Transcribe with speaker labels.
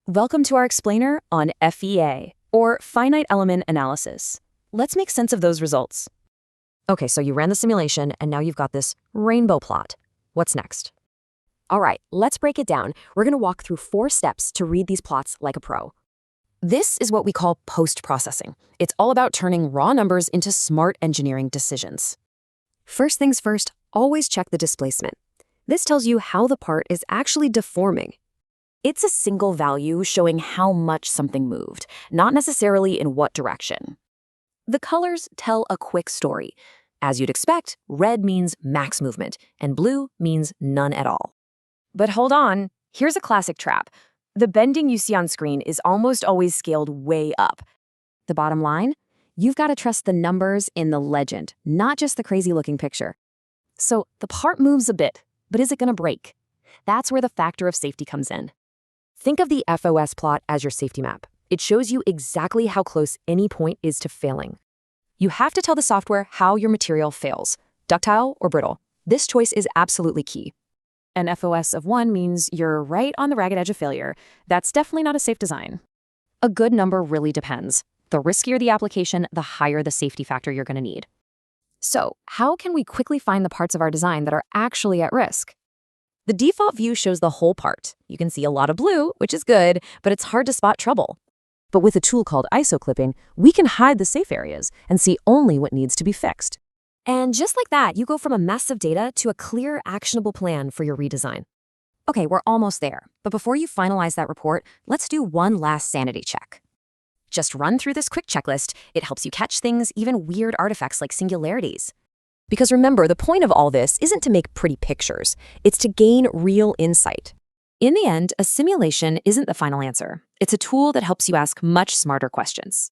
Speaker 1: Welcome to our explainer on FEA, or finite element analysis. Let's make sense of those results.
Speaker 2: Okay, so you ran the simulation, and now you've got this rainbow plot. What's next?
Speaker 3: All right, let's break it down. We're going to walk through 4 steps to read these plots like a pro.
Speaker 2: This is what we call post-processing. It's all about turning raw numbers into smart engineering decisions.
Speaker 3: First things first, always check the displacement. This tells you how the part is actually deforming.
Speaker 1: It's a single value showing how much something moved, not necessarily in what direction. The colors tell a quick story. As you'd expect, red means max movement, and blue means none at all. But hold on, here's a classic trap. The bending you see on screen is almost always scaled way up. The bottom line? You've got to trust the numbers in the legend, not just the crazy-looking picture. So the part moves a bit, but is it going to break? That's where the factor of safety comes in.
Speaker 3: Think of the FOS plot as your safety map. It shows you exactly how close any point is to failing.
Speaker 2: You have to tell the software how your material fails, ductile or brittle. This choice is absolutely key.
Speaker 1: An FOS of 1 means you're right on the ragged edge of failure. That's definitely not a safe design.
Speaker 2: A good number really depends. The riskier the application, the higher the safety factor you're going to need. So, how can we quickly find the parts of our design that are actually at risk? The default view shows the whole part. You can see a lot of blue, which is good, but it's hard to spot trouble. But with a tool called ISO clipping, we can hide the safe areas and see only what needs to be fixed.
Speaker 3: And just like that, you go from a mess of data to a clear, actionable plan for your redesign.
Speaker 2: Okay, we're almost there. But before you finalize that report, let's do one last sanity check. Just run through this quick checklist. It helps you catch things, even weird artifacts like singularities. Because remember, the point of all this isn't to make pretty pictures. It's to gain real insight. In the end, a simulation isn't the final answer. It's a tool that helps you ask much smarter questions.